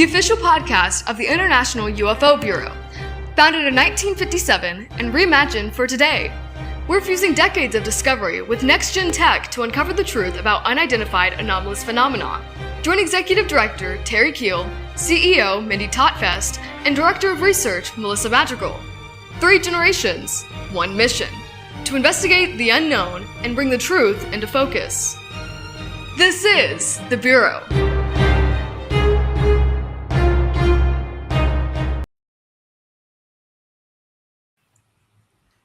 the official podcast of the International UFO Bureau. Founded in 1957 and reimagined for today, we're fusing decades of discovery with next-gen tech to uncover the truth about unidentified anomalous phenomena. Join Executive Director Terry Keel, CEO Mindy Totfest, and Director of Research Melissa Madrigal. 3 generations, 1 mission: to investigate the unknown and bring the truth into focus. This is the Bureau.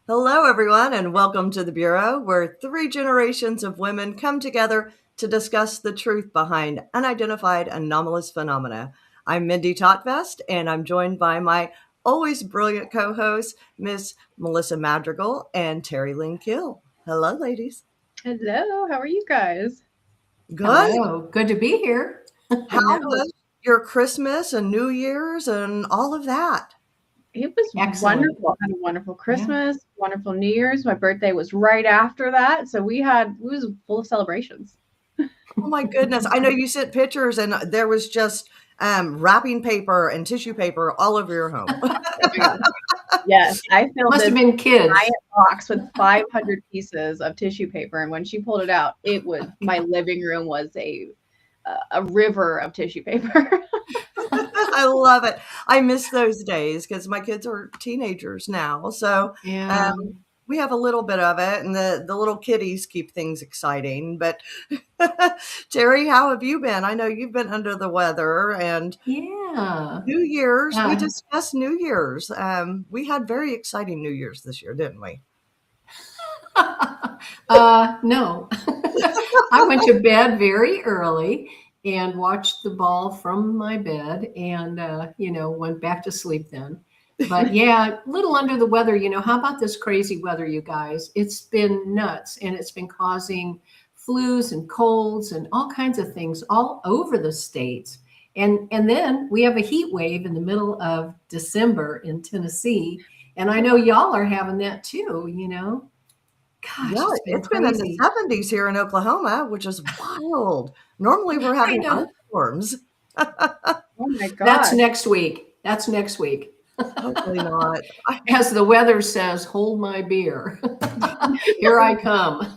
Hello, everyone, and welcome to the Bureau, where 3 generations of women come together to discuss the truth behind unidentified anomalous phenomena. I'm Mindy Totfest, and I'm joined by my always brilliant co-hosts, Miss Melissa Madrigal and Terry Lynn Kill. Hello, ladies. Hello, how are you guys? Good. Hello. Good to be here. How was your Christmas and New Year's and all of that? It was Excellent. wonderful. I had a wonderful Christmas, wonderful New Year's. My birthday was right after that, so it was full of celebrations. Oh my goodness. I know you sent pictures and there was just wrapping paper and tissue paper all over your home. Yes, I filled Must this have been kids. giant box with 500 pieces of tissue paper, and when she pulled it out, my living room was a river of tissue paper. I love it. I miss those days because my kids are teenagers now. So we have a little bit of it, and the little kiddies keep things exciting. But Terry, how have you been? I know you've been under the weather, and New Year's, we discussed New Year's. We had very exciting New Year's this year, didn't we? No. I went to bed very early and watched the ball from my bed and, went back to sleep then. But a little under the weather. How about this crazy weather, you guys? It's been nuts, and it's been causing flus and colds and all kinds of things all over the states. And then we have a heat wave in the middle of December in Tennessee. And I know y'all are having that too, Gosh, it's been in the 70s here in Oklahoma, which is wild. Normally we're having ice storms. Oh my God. That's next week. Hopefully not. As the weather says, hold my beer. Here I come.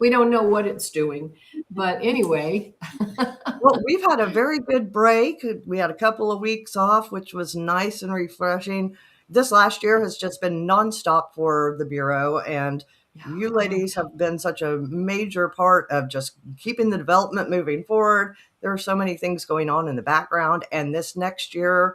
We don't know what it's doing. But anyway. Well, we've had a very good break. We had a couple of weeks off, which was nice and refreshing. This last year has just been nonstop for the Bureau, and you ladies have been such a major part of just keeping the development moving forward. There are so many things going on in the background, and this next year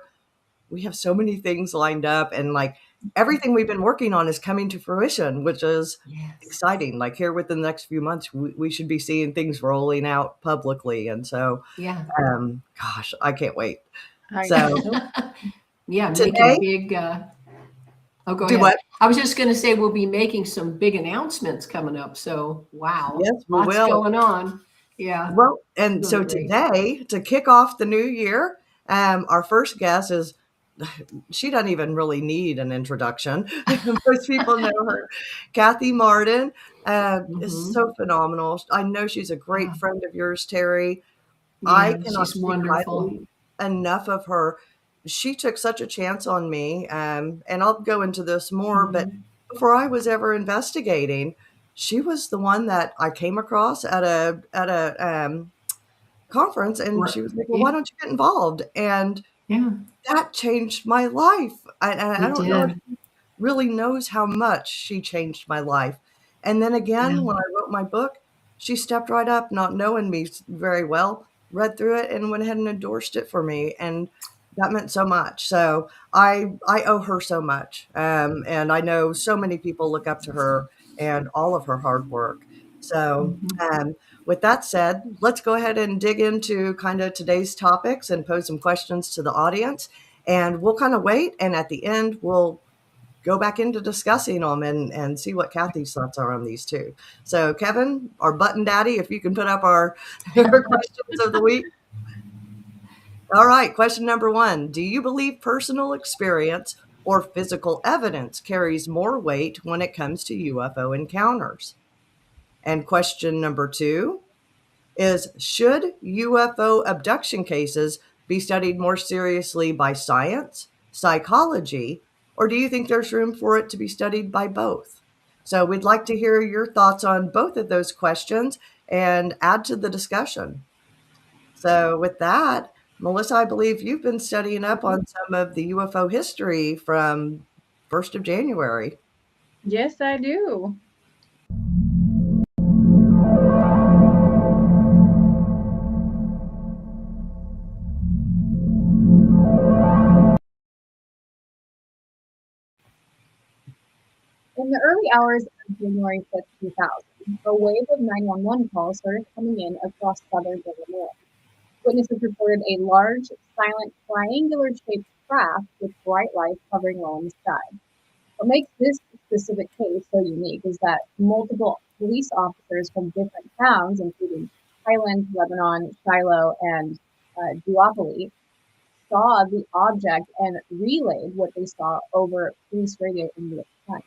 we have so many things lined up, and like everything we've been working on is coming to fruition, which is exciting. Like here within the next few months, we should be seeing things rolling out publicly. And so, gosh, I can't wait. Today, making big, go ahead. What? I was just going to say we'll be making some big announcements coming up. So, wow. Yes, we lots will. Going on. Yeah. Well, and so today, to kick off the new year, our first guest is, she doesn't even really need an introduction. Most people know her. Kathleen Marden is so phenomenal. I know she's a great friend of yours, Terry. I cannot she's wonderful. Enough of her. She took such a chance on me, and I'll go into this more, but before I was ever investigating, she was the one that I came across at a conference, and she was like, well, why don't you get involved? And that changed my life. I don't know if she really knows how much she changed my life. And then again, when I wrote my book, she stepped right up, not knowing me very well, read through it and went ahead and endorsed it for me. And that meant so much. So I owe her so much. And I know so many people look up to her and all of her hard work. So with that said, let's go ahead and dig into kind of today's topics and pose some questions to the audience. And we'll kind of wait. And at the end, we'll go back into discussing them and see what Kathy's thoughts are on these too. So Kevin, our button daddy, if you can put up our questions of the week. All right. Question number 1. Do you believe personal experience or physical evidence carries more weight when it comes to UFO encounters? And question number 2 is, should UFO abduction cases be studied more seriously by science, psychology, or do you think there's room for it to be studied by both? So we'd like to hear your thoughts on both of those questions and add to the discussion. So with that, Melissa, I believe you've been studying up on some of the UFO history from 1st of January. Yes, I do. In the early hours of January 5th, 2000, a wave of 911 calls started coming in across southern Illinois. Witnesses reported a large, silent, triangular-shaped craft with bright lights hovering low in the sky. What makes this specific case so unique is that multiple police officers from different towns, including Highland, Lebanon, Shiloh, and Duopoly, saw the object and relayed what they saw over police radio in real time.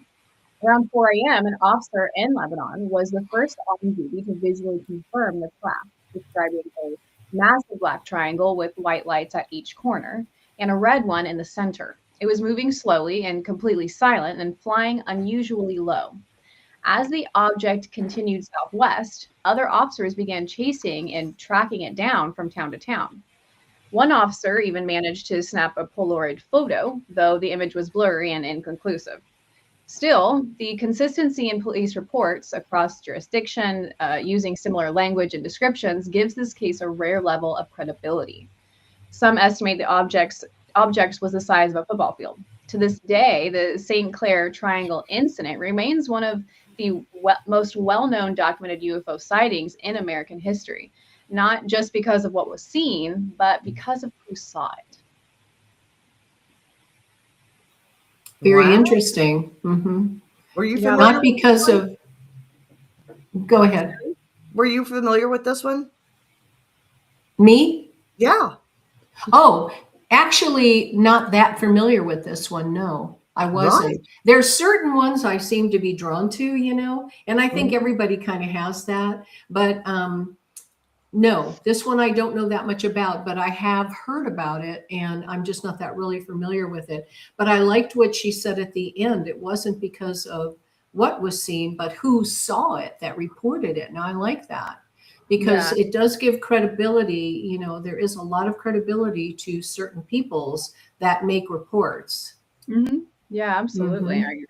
Around 4 a.m., an officer in Lebanon was the first on duty to visually confirm the craft, describing a massive black triangle with white lights at each corner and a red one in the center. It was moving slowly and completely silent and flying unusually low. As the object continued southwest, other officers began chasing and tracking it down from town to town. One officer even managed to snap a Polaroid photo, though the image was blurry and inconclusive. Still, the consistency in police reports across jurisdiction using similar language and descriptions gives this case a rare level of credibility. Some estimate the object was the size of a football field. To this day, the St. Clair Triangle incident remains one of the most well-known documented UFO sightings in American history, not just because of what was seen, but because of who saw it. Very Wow. interesting. Mm-hmm. Were you Yeah. familiar? Not because of. Go ahead. Were you familiar with this one? Me? Yeah. Oh, actually, not that familiar with this one. No, I wasn't. Right. There's certain ones I seem to be drawn to, and I think Mhm. everybody kind of has that. But no, this one I don't know that much about, but I have heard about it, and I'm just not that really familiar with it. But I liked what she said at the end. It wasn't because of what was seen, but who saw it that reported it. Now I like that because it does give credibility. There is a lot of credibility to certain peoples that make reports. Mm-hmm. Yeah, absolutely. Mhm. I agree.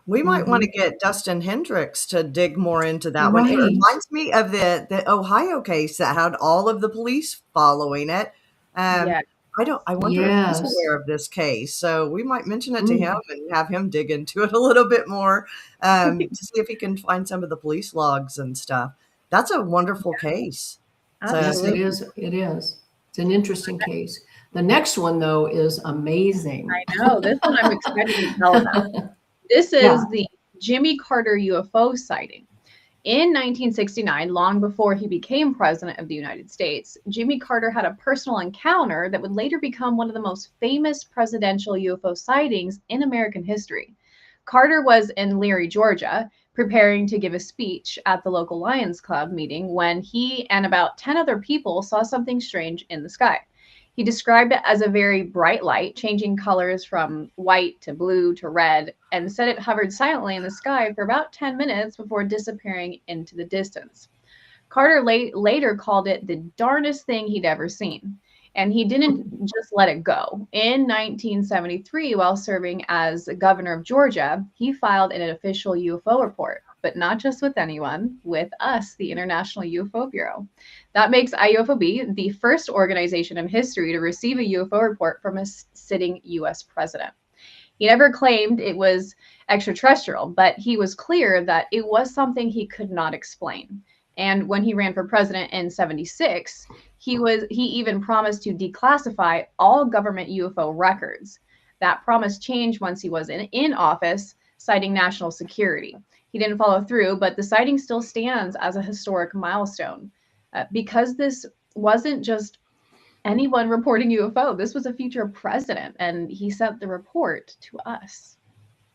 We might want to Mhm. get Dustin Hendricks to dig more into that one. It Right. reminds me of the Ohio case that had all of the police following it. Yeah. I wonder if he's Yes. aware of this case. So we might mention it to Mm. him and have him dig into it a little bit more to see if he can find some of the police logs and stuff. That's a wonderful case. So Yes, it Absolutely. is. It is. It's an interesting case. The next one, though, is amazing. I know. This one I'm excited to tell about. This is Yeah. the Jimmy Carter UFO sighting. In 1969, long before he became president of the United States, Jimmy Carter had a personal encounter that would later become one of the most famous presidential UFO sightings in American history. Carter was in Leary, Georgia, preparing to give a speech at the local Lions Club meeting when he and about 10 other people saw something strange in the sky. He described it as a very bright light, changing colors from white to blue to red, and said it hovered silently in the sky for about 10 minutes before disappearing into the distance. Carter later called it the darndest thing he'd ever seen. And he didn't just let it go. In 1973, while serving as governor of Georgia, he filed an official UFO report, but not just with anyone, with us, the International UFO Bureau. That makes IUFOB the first organization in history to receive a UFO report from a sitting US president. He never claimed it was extraterrestrial, but he was clear that it was something he could not explain. And when he ran for president in 76, he even promised to declassify all government UFO records. That promise changed once he was in office, citing national security. He didn't follow through, but the sighting still stands as a historic milestone because this wasn't just anyone reporting UFO. This was a future president, and he sent the report to us.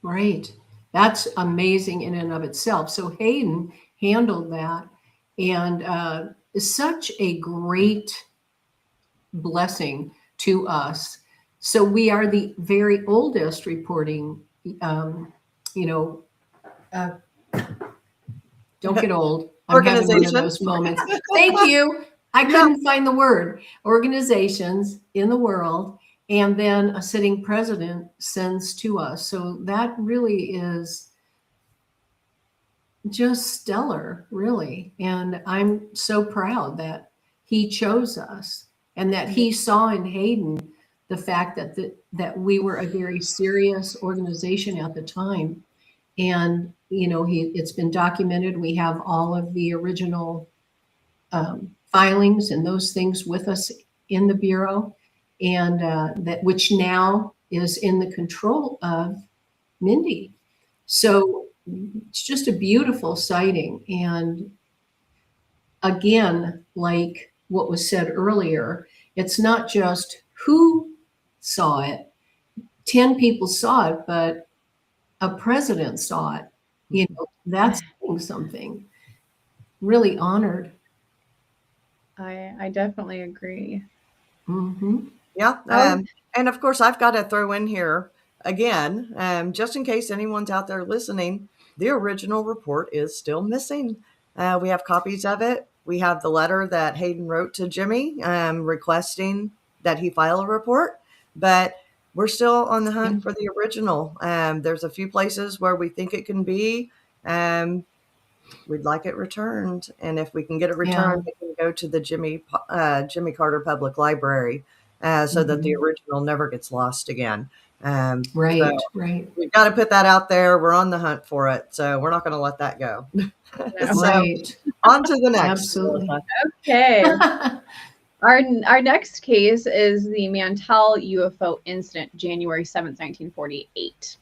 Right. That's amazing in and of itself. So Hayden handled that, and is such a great blessing to us. So we are the very oldest reporting, you know, uh, don't get old. I'm having one of Organization. those moments. Thank you. I couldn't find the word. Organizations in the world, and then a sitting president sends to us. So that really is just stellar, really. And I'm so proud that he chose us and that he saw in Hayden the fact that we were a very serious organization at the time. And, you know, it's been documented. We have all of the original filings and those things with us in the Bureau, and that which now is in the control of Mindy. So it's just a beautiful sighting. And again, like what was said earlier, it's not just who saw it. 10 people saw it, but a president saw it. You know, that's saying something. Really honored. I definitely agree. Mm-hmm. Yeah. And of course, I've got to throw in here again, just in case anyone's out there listening, the original report is still missing. We have copies of it. We have the letter that Hayden wrote to Jimmy requesting that he file a report, but we're still on the hunt for the original. There's a few places where we think it can be. We'd like it returned, and if we can get it returned, we can go to the Jimmy Carter Public Library, so that the original never gets lost again. Right, so right. We've got to put that out there. We're on the hunt for it, so we're not going to let that go. Right. On to the next. Absolutely. Okay. Our next case is the Mantell UFO incident, January 7th, 1948.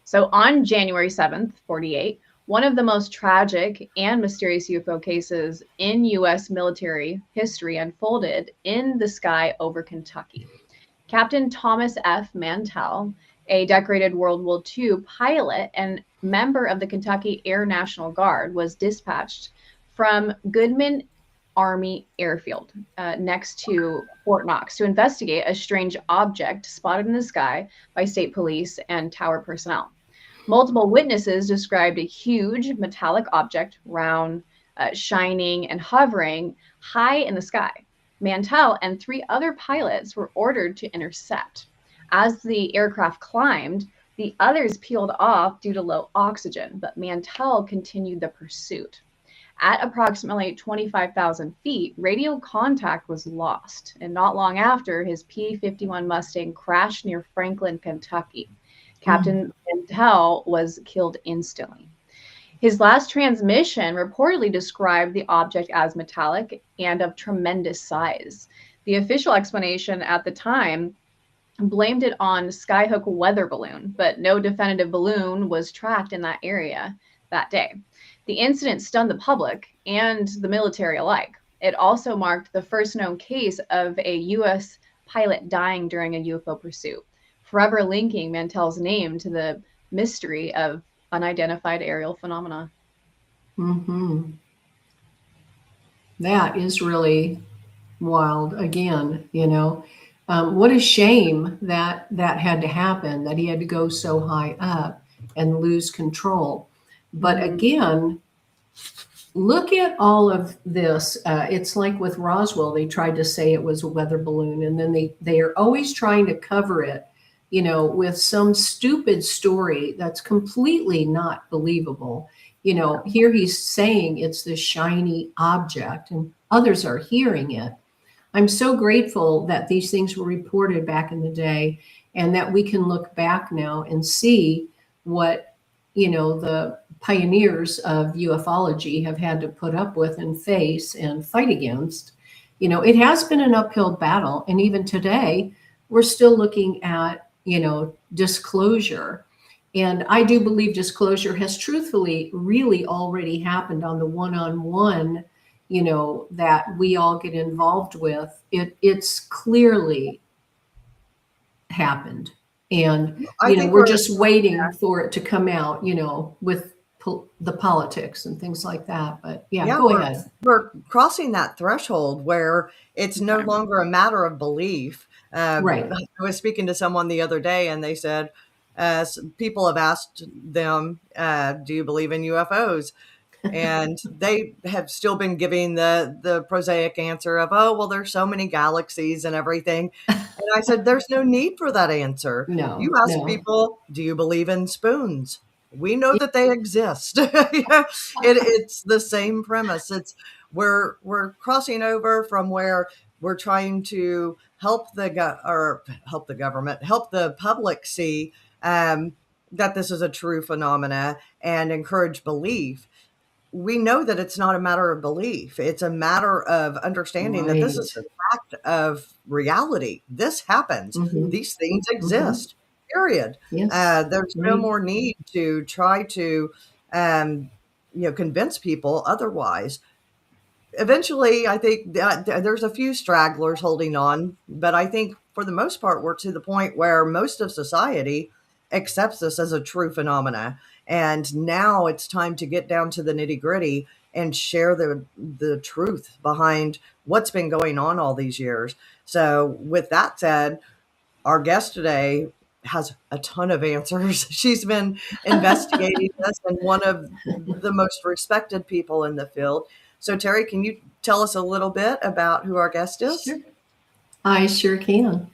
So on January 7th, 48, one of the most tragic and mysterious UFO cases in U.S. military history unfolded in the sky over Kentucky. Captain Thomas F. Mantell, a decorated World War II pilot and member of the Kentucky Air National Guard, was dispatched from Goodman Army Airfield next to Fort Knox to investigate a strange object spotted in the sky by state police and tower personnel. Multiple witnesses described a huge metallic object, round, shining, and hovering high in the sky. Mantell and 3 other pilots were ordered to intercept. As the aircraft climbed, the others peeled off due to low oxygen, but Mantell continued the pursuit. At approximately 25,000 feet, radio contact was lost, and not long after, his P-51 Mustang crashed near Franklin, Kentucky. Captain Mantell was killed instantly. His last transmission reportedly described the object as metallic and of tremendous size. The official explanation at the time blamed it on skyhook weather balloon, but no definitive balloon was tracked in that area that day. The incident stunned the public and the military alike. It also marked the first known case of a U.S. pilot dying during a UFO pursuit, forever linking Mantell's name to the mystery of unidentified aerial phenomena. That is really wild. Again, you know, what a shame that had to happen, that he had to go so high up and lose control. But again, look at all of this. It's like with Roswell, they tried to say it was a weather balloon, and then they are always trying to cover it, you know, with some stupid story that's completely not believable. You know, here he's saying it's this shiny object and others are hearing it. I'm so grateful that these things were reported back in the day and that we can look back now and see what, you know, the pioneers of ufology have had to put up with and face and fight against. You know, it has been an uphill battle. And even today, we're still looking at, you know, disclosure. And I do believe disclosure has truthfully really already happened on the one-on-one, you know, that we all get involved with. It's clearly happened. And, you know, we're just waiting for it to come out, you know, with the politics and things like that. But yeah, Yeah, go ahead. we're crossing that threshold where it's no longer a matter of belief. Right. I was speaking to someone the other day, and they said people have asked them, "Do you believe in UFOs?" And they have still been giving the prosaic answer of, "Oh, well, there's so many galaxies and everything." And I said, "There's no need for that answer. You No, ask no. people, do you believe in spoons? We know that they exist." It's the same premise. We're crossing over from where we're trying to help help the government, help the public see that this is a true phenomena and encourage belief. We know that it's not a matter of belief. It's a matter of understanding that this Right. is a fact of reality. This happens. Mm-hmm. These things Mm-hmm. exist, period. Yes. There's no Right. more need to try to, convince people otherwise. Eventually, I think that there's a few stragglers holding on, but I think for the most part, we're to the point where most of society accepts this as a true phenomena. And now it's time to get down to the nitty gritty and share the truth behind what's been going on all these years. So, with that said, our guest today has a ton of answers. She's been investigating this and one of the most respected people in the field. So, Terry, can you tell us a little bit about who our guest is? Sure. I sure can.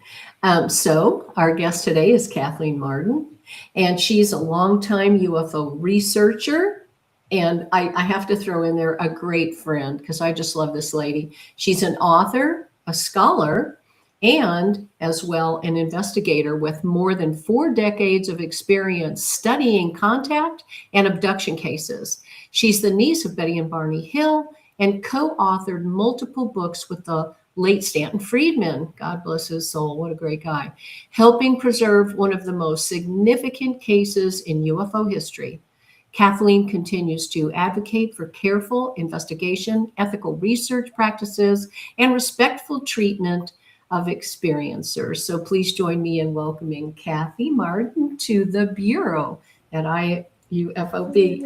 So our guest today is Kathleen Marden, and she's a longtime UFO researcher. And I have to throw in there a great friend because I just love this lady. She's an author, a scholar, and as well an investigator with more than 4 decades of experience studying contact and abduction cases. She's the niece of Betty and Barney Hill and co-authored multiple books with the late Stanton Friedman, God bless his soul, what a great guy, helping preserve one of the most significant cases in UFO history. Kathleen continues to advocate for careful investigation, ethical research practices, and respectful treatment of experiencers. So please join me in welcoming Kathy Marden to the Bureau at UFOB.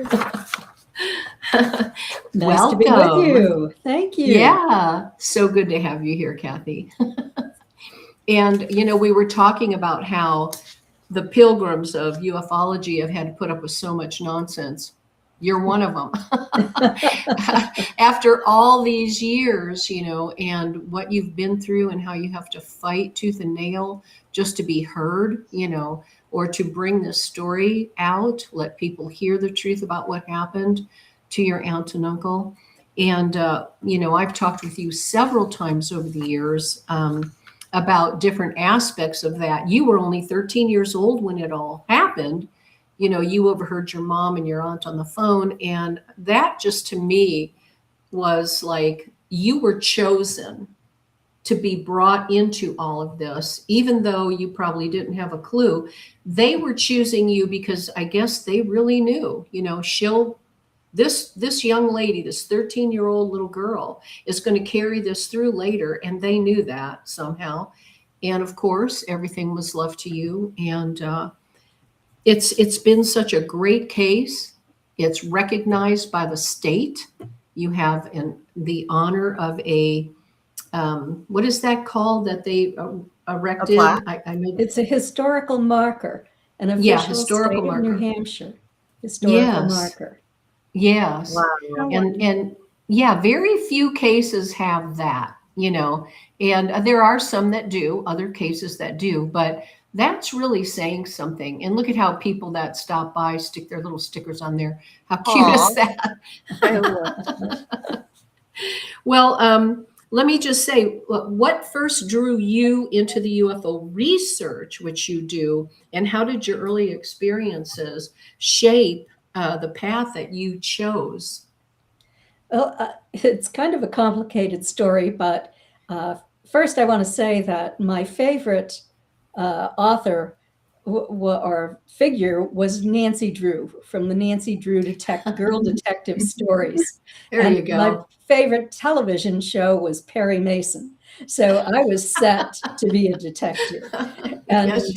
Nice to be with you. Thank you. Yeah, so good to have you here, Kathy. And, we were talking about how the pilgrims of ufology have had to put up with so much nonsense. You're one of them. After all these years, and what you've been through and how you have to fight tooth and nail just to be heard, or to bring this story out, let people hear the truth about what happened to your aunt and uncle. And, I've talked with you several times over the years about different aspects of that. You were only 13 years old when it all happened. You overheard your mom and your aunt on the phone. And that just to me was like you were chosen to be brought into all of this, even though you probably didn't have a clue. They were choosing you because I guess they really knew, this young lady, this 13-year-old little girl is going to carry this through later. And they knew that somehow. And of course, everything was left to you. And it's been such a great case. It's recognized by the state. You have the honor of a, what is that called that they erected? I know it's a historical marker, an official historical state marker. of New Hampshire historical marker. Yes. Wow. And yeah, very few cases have that, and there are some that do, other cases that do, but that's really saying something. And look at how people that stop by stick their little stickers on there. How cute is that? Well, let me just say, what first drew you into the UFO research, which you do, and how did your early experiences shape the path that you chose? Well, it's kind of a complicated story, but first I want to say that my favorite author or figure was Nancy Drew from the Nancy Drew Girl Detective Stories. There you go. My favorite television show was Perry Mason. So I was set to be a detective. And Yes,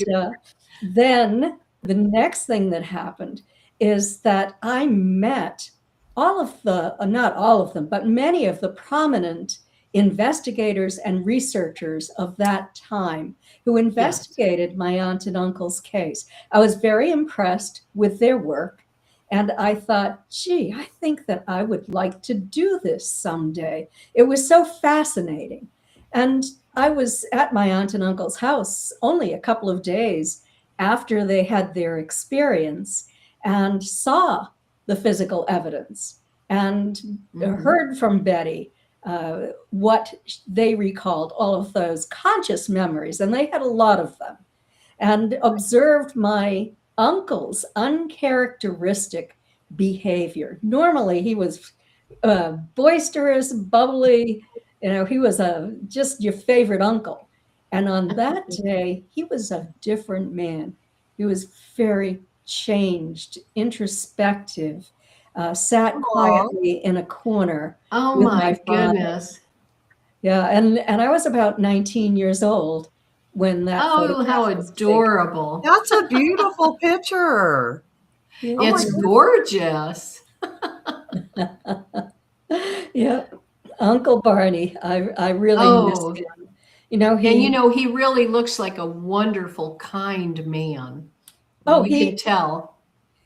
then the next thing that happened is that I met all of the, not all of them, but many of the prominent investigators and researchers of that time who investigated my aunt and uncle's case. I was very impressed with their work. And I thought, gee, I think that I would like to do this someday. It was so fascinating. And I was at my aunt and uncle's house only a couple of days after they had their experience and saw the physical evidence and heard from Betty what they recalled, all of those conscious memories, and they had a lot of them, and observed my uncle's uncharacteristic behavior. Normally, he was boisterous, bubbly. He was just your favorite uncle. And on that day, he was a different man. He was very changed, introspective, sat quietly in a corner. Oh with my father. goodness. Yeah, and I was about 19 years old when that. Oh, how adorable. That's a beautiful picture. It's gorgeous. Yeah, Uncle Barney. I really miss him. He really looks like a wonderful, kind man. You can tell.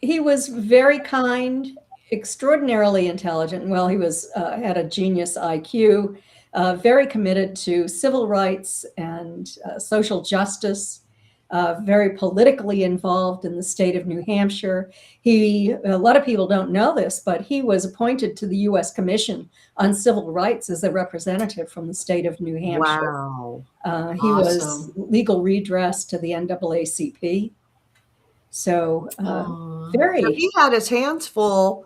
He was very kind, extraordinarily intelligent. Well, he was had a genius IQ, very committed to civil rights and social justice, very politically involved in the state of New Hampshire. A lot of people don't know this, but he was appointed to the U.S. Commission on Civil Rights as a representative from the state of New Hampshire. Wow. He was legal redress to the NAACP. So he had his hands full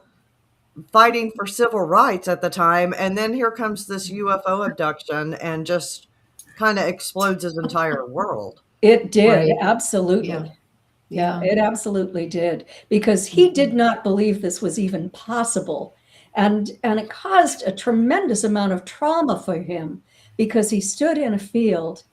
fighting for civil rights at the time, and then here comes this UFO abduction and just kind of explodes his entire world. It did, right. Absolutely. Yeah, it absolutely did, because he did not believe this was even possible, and it caused a tremendous amount of trauma for him, because he stood in a field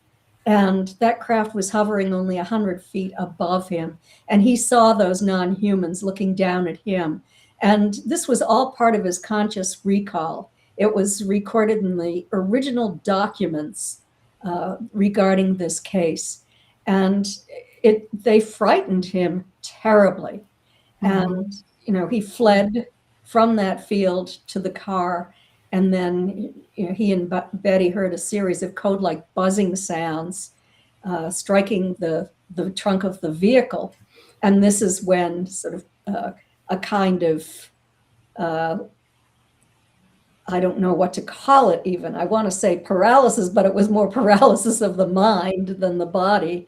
and that craft was hovering only 100 feet above him. And he saw those non-humans looking down at him. And this was all part of his conscious recall. It was recorded in the original documents regarding this case. And they frightened him terribly. And, he fled from that field to the car. And then he and Betty heard a series of code-like buzzing sounds striking the trunk of the vehicle. And this is when sort of a kind of, I don't know what to call it even. I want to say paralysis, but it was more paralysis of the mind than the body.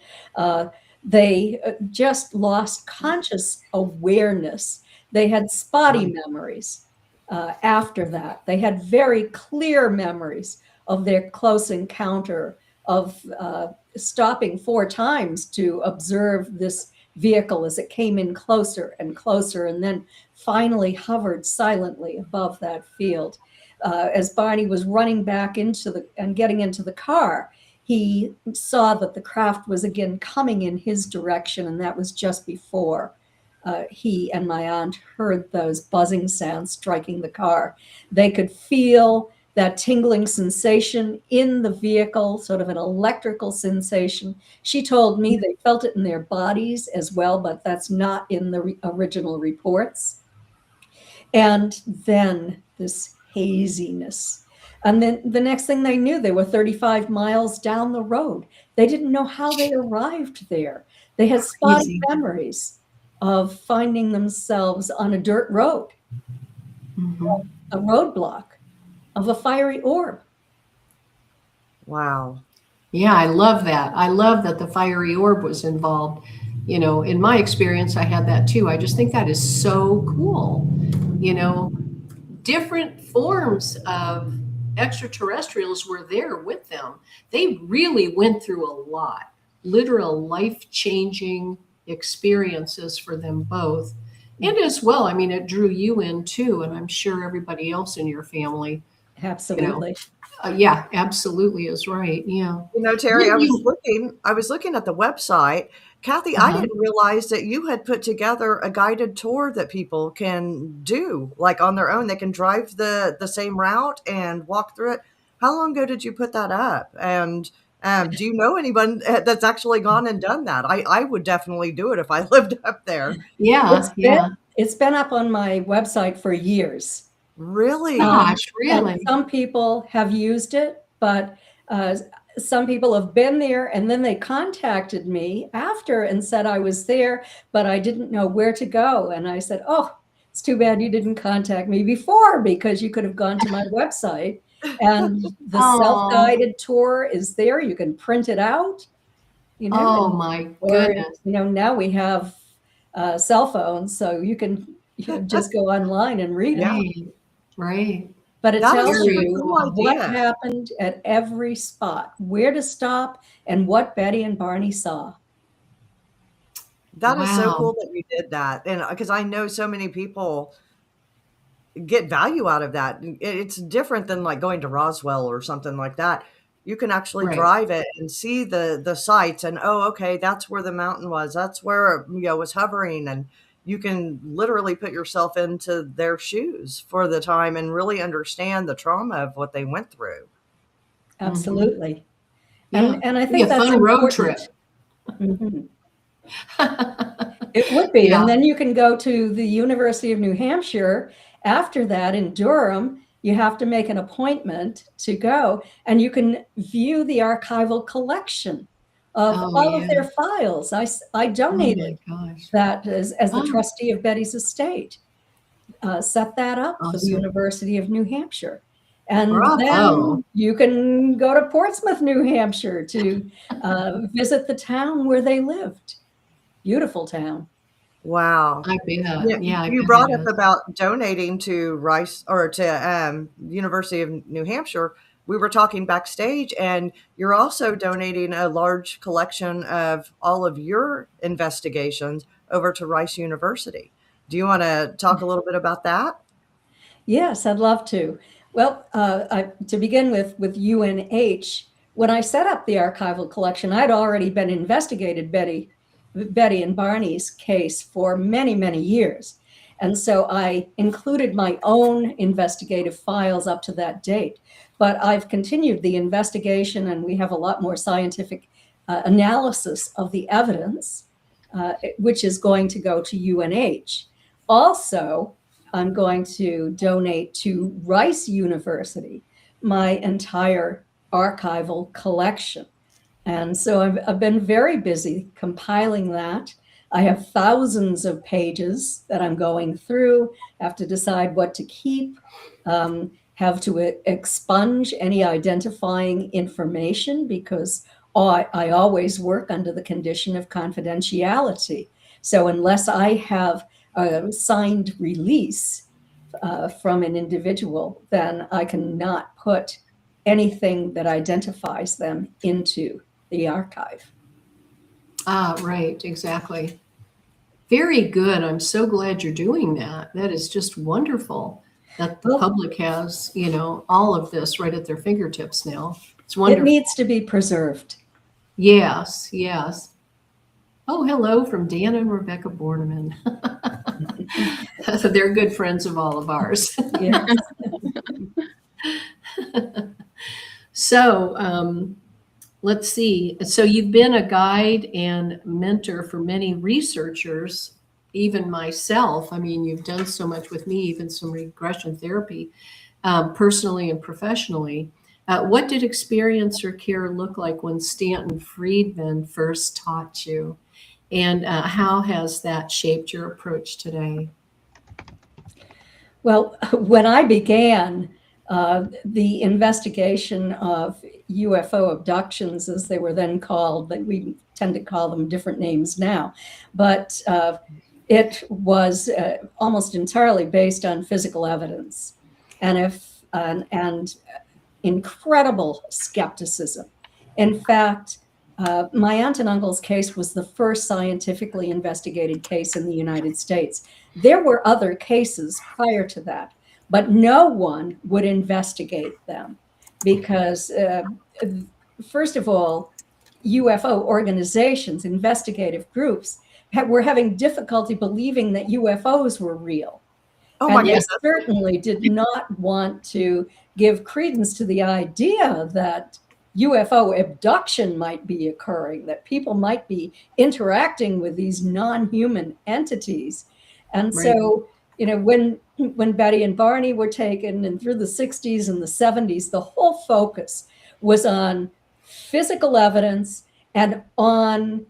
They just lost conscious awareness. They had spotty memories. After that, they had very clear memories of their close encounter, of stopping 4 times to observe this vehicle as it came in closer and closer, and then finally hovered silently above that field. As Barney was running back and getting into the car, he saw that the craft was again coming in his direction, and that was just before he and my aunt heard those buzzing sounds striking the car. They could feel that tingling sensation in the vehicle, sort of an electrical sensation. She told me they felt it in their bodies as well, but that's not in the original reports. And then this haziness. And then the next thing they knew, they were 35 miles down the road. They didn't know how they arrived there. They had spotty memories of finding themselves on a dirt road, a roadblock of a fiery orb. Wow. Yeah, I love that. I love that the fiery orb was involved. In my experience, I had that too. I just think that is so cool. Different forms of extraterrestrials were there with them. They really went through a lot, literal life-changing experiences for them both. And as well, it drew you in too, and I'm sure everybody else in your family Absolutely. Yeah, absolutely is right. Yeah. Terry, Didn't you? I was looking at the website. Kathy, I Uh-huh. didn't realize that you had put together a guided tour that people can do, like on their own. They can drive the same route and walk through it. How long ago did you put that up? And do you know anyone that's actually gone and done that? I would definitely do it if I lived up there. Yeah, yeah. It's been up on my website for years. Really? Gosh, And really? some people have used it, but some people have been there and then they contacted me after and said I was there, but I didn't know where to go. And I said, oh, it's too bad you didn't contact me before, because you could have gone to my website and the Oh, self-guided tour is there. You can print it out, oh my or, goodness. now we have cell phones, so you can just go online and read it. Right, right. But it That tells is a Very you cool what idea. happened at every spot, where to stop, and what Betty and Barney saw. That is so Wow. cool that you did that. And because I know so many people get value out of that. It's different than like going to Roswell or something like that. You can actually Right. drive it and see the sights and, oh, okay, that's where the mountain was. That's where, it was hovering. And you can literally put yourself into their shoes for the time and really understand the trauma of what they went through. Absolutely. Yeah. And I It'd be think a that's fun road important. trip. Mhm. It would be. Yeah. And then you can go to the University of New Hampshire after that in Durham. You have to make an appointment to go, and you can view the archival collection of Oh, all of yeah. their files. I Oh donated my gosh. that as the Oh, trustee of Betty's estate. Set that up for the awesome. University of New Hampshire. And Bravo. then you can go to Portsmouth, New Hampshire to visit the town where they lived. Beautiful town. Wow. I bet. Yeah, Yeah, I you bet brought it up is. about donating to Rice or to University of New Hampshire. We were talking backstage, and you're also donating a large collection of all of your investigations over to Rice University. Do you want to talk a little bit about that? Yes, I'd love to. Well, to begin with UNH, when I set up the archival collection, I'd already been investigated Betty and Barney's case for many, many years. And so I included my own investigative files up to that date. But I've continued the investigation, and we have a lot more scientific analysis of the evidence, which is going to go to UNH. Also, I'm going to donate to Rice University my entire archival collection. And so I've been very busy compiling that. I have thousands of pages that I'm going through, have to decide what to keep, have to expunge any identifying information, because I always work under the condition of confidentiality. So unless I have a signed release from an individual, then I cannot put anything that identifies them into the archive. Ah, right, exactly. Very good. I'm so glad you're doing that. That is just wonderful that the Well, public has, all of this right at their fingertips now. It's it wonderful. needs to be preserved. Yes, yes. Oh, hello from Dan and Rebecca Borneman. They're good friends of all of ours. Yes. So, let's see. So you've been a guide and mentor for many researchers, even myself. I mean, you've done so much with me, even some regression therapy, personally and professionally. What did experience or care look like when Stanton Friedman first taught you? And how has that shaped your approach today? Well, when I began the investigation of UFO abductions, as they were then called, but we tend to call them different names now, but it was almost entirely based on physical evidence and incredible skepticism. In fact, my aunt and uncle's case was the first scientifically investigated case in the United States. There were other cases prior to that, but no one would investigate them because, first of all, UFO organizations, investigative groups, were having difficulty believing that UFOs were real. Oh my And they goodness. certainly did not want to give credence to the idea that UFO abduction might be occurring, that people might be interacting with these non-human entities. And so, when Betty and Barney were taken, and through the 60s and the 70s, the whole focus was on physical evidence and on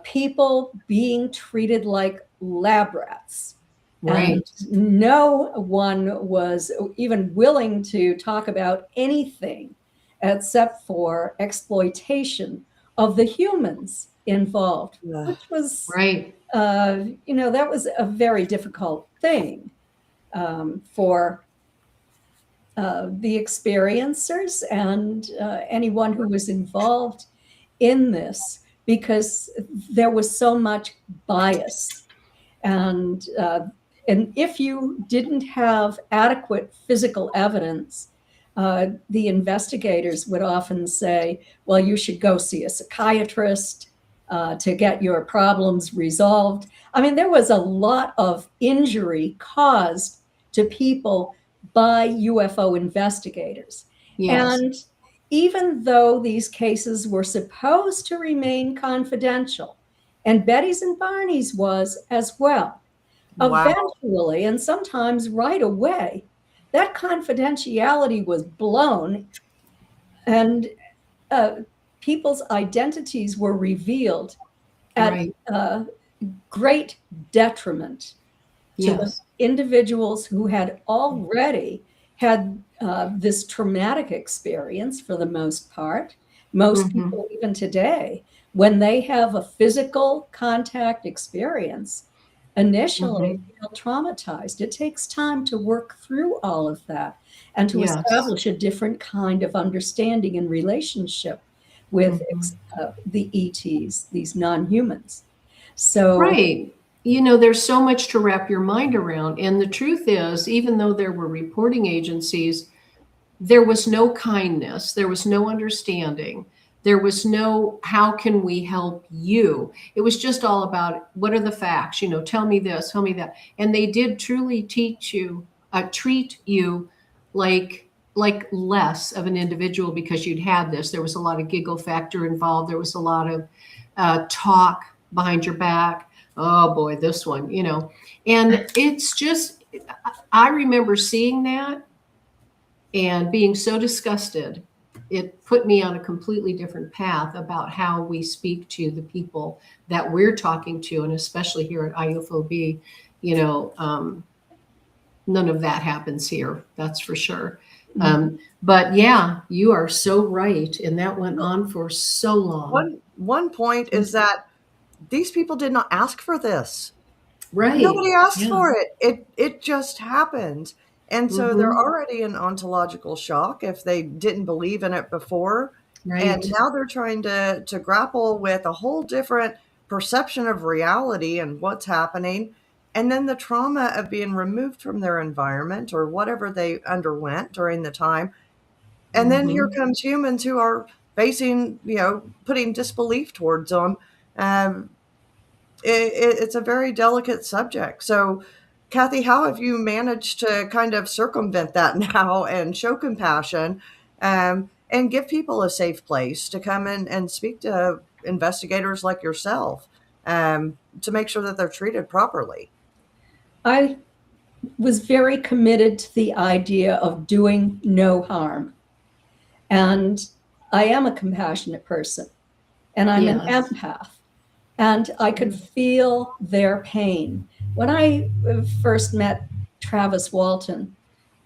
people being treated like lab rats. Right. And no one was even willing to talk about anything except for exploitation of the humans involved, which was, Right. That was a very difficult thing for the experiencers and anyone who was involved in this, because there was so much bias. And if you didn't have adequate physical evidence, the investigators would often say, well, you should go see a psychiatrist to get your problems resolved. I mean, there was a lot of injury caused to people by UFO investigators. Yes. And even though these cases were supposed to remain confidential, and Betty's and Barney's was as well, Wow. eventually, and sometimes right away, that confidentiality was blown, and people's identities were revealed at Right. Great detriment to the Yes. individuals who had already had this traumatic experience for the most part. Most people, even today, when they have a physical contact experience, initially feel traumatized. It takes time to work through all of that and to Yes. establish a different kind of understanding and relationship with the ETs, these non-humans. So, Right. You know, there's so much to wrap your mind around. And the truth is, even though there were reporting agencies, there was no kindness, there was no understanding, there was no, how can we help you? It was just all about, what are the facts? You know, tell me this, tell me that. And they did truly treat you like less of an individual because you'd had this. There was a lot of giggle factor involved. There was a lot of talk behind your back. Oh boy, this one, you know. And it's just, I remember seeing that and being so disgusted. It put me on a completely different path about how we speak to the people that we're talking to, and especially here at IUFOB, you know, none of that happens here, that's for sure. But yeah, you are so right, and that went on for so long. One point is that these people did not ask for this. Right. Nobody asked Yeah. for it. It just happened. And so they're already in ontological shock if they didn't believe in it before. Right. And now they're trying to grapple with a whole different perception of reality and what's happening. And then the trauma of being removed from their environment or whatever they underwent during the time. And then here comes humans who are facing, putting disbelief towards them. It's a very delicate subject. So, Kathy, how have you managed to kind of circumvent that now and show compassion and give people a safe place to come in and speak to investigators like yourself to make sure that they're treated properly? I was very committed to the idea of doing no harm. And I am a compassionate person, and I'm an empath. And I could feel their pain. When I first met Travis Walton,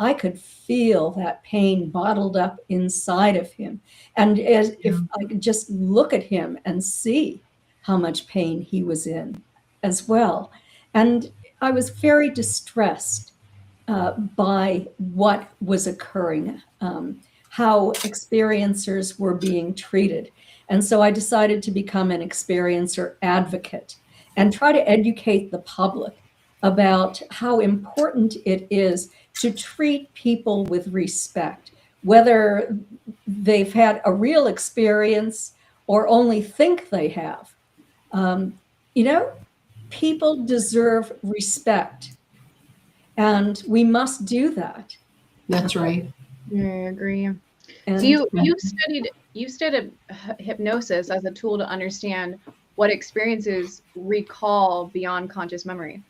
I could feel that pain bottled up inside of him. And if I could just look at him and see how much pain he was in as well. And I was very distressed by what was occurring, how experiencers were being treated. And so I decided to become an experiencer advocate and try to educate the public about how important it is to treat people with respect, whether they've had a real experience or only think they have. You know, people deserve respect, and we must do that. That's right. I agree. And So you studied hypnosis as a tool to understand what experiences recall beyond conscious memory.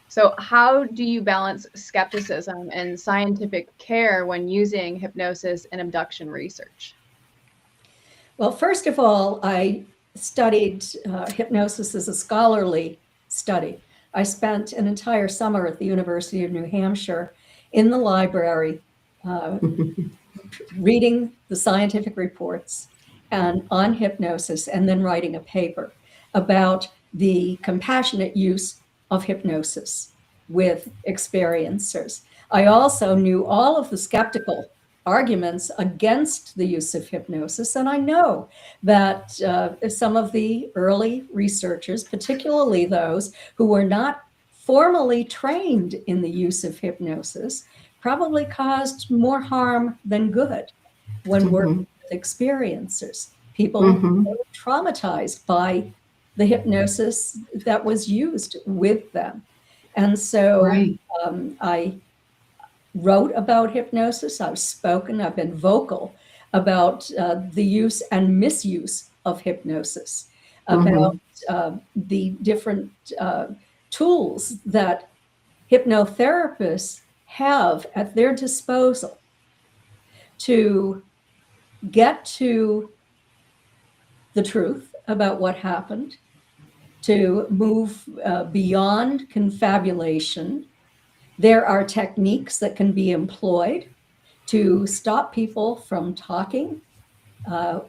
So how do you balance skepticism and scientific care when using hypnosis in abduction research? well, first of all, I studied hypnosis as a scholarly study. I spent an entire summer at the University of New Hampshire in the library reading the scientific reports and on hypnosis, and then writing a paper about the compassionate use of hypnosis with experiencers. I also knew all of the skeptical arguments against the use of hypnosis, and I know that some of the early researchers, particularly those who were not formally trained in the use of hypnosis, probably caused more harm than good when working with experiencers. People were traumatized by the hypnosis that was used with them. And so Right. I wrote about hypnosis, I've spoken, I've been vocal about the use and misuse of hypnosis, about the different tools that hypnotherapists have at their disposal to get to the truth about what happened, to move beyond confabulation. There are techniques that can be employed to stop people from talking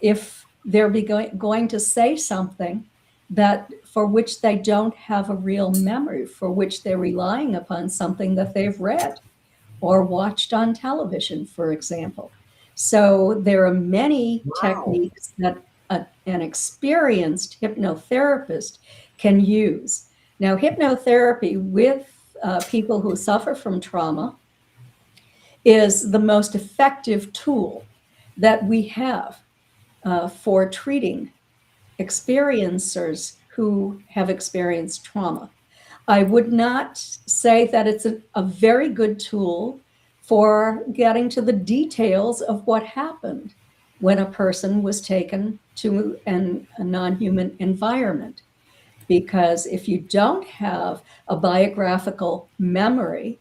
if they're going to say something that for which they don't have a real memory, for which they're relying upon something that they've read or watched on television, for example. So there are many techniques that an experienced hypnotherapist can use. Now, hypnotherapy with people who suffer from trauma is the most effective tool that we have for treating experiencers who have experienced trauma. I would not say that it's a very good tool for getting to the details of what happened when a person was taken to a non-human environment. Because if you don't have a biographical memory,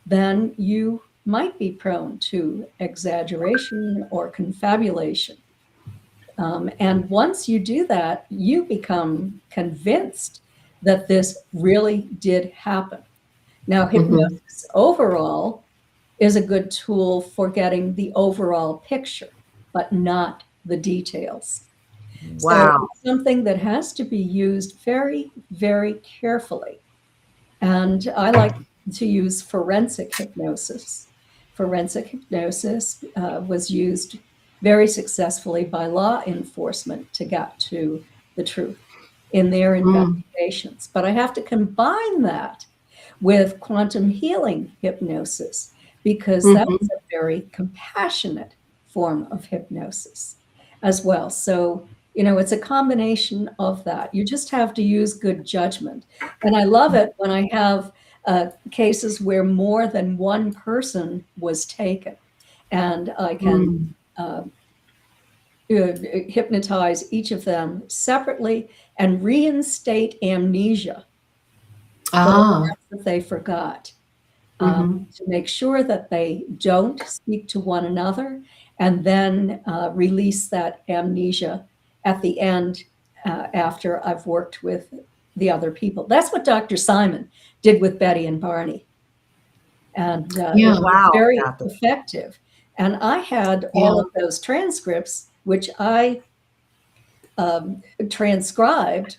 then you might be prone to exaggeration or confabulation. And once you do that, you become convinced that this really did happen. Now, hypnosis overall is a good tool for getting the overall picture, but not the details. Wow. So it's something that has to be used very, very carefully. And I like to use forensic hypnosis. Forensic hypnosis was used very successfully by law enforcement to get to the truth in their investigations. But I have to combine that with quantum healing hypnosis, because that's a very compassionate form of hypnosis as well. So, you know, it's a combination of that. You just have to use good judgment. And I love it when I have cases where more than one person was taken, and I can hypnotize each of them separately and reinstate amnesia for the parts that they forgot, to make sure that they don't speak to one another, and then release that amnesia at the end after I've worked with the other people. That's what Dr. Simon did with Betty and Barney. And it was very effective. And I had all of those transcripts, which I transcribed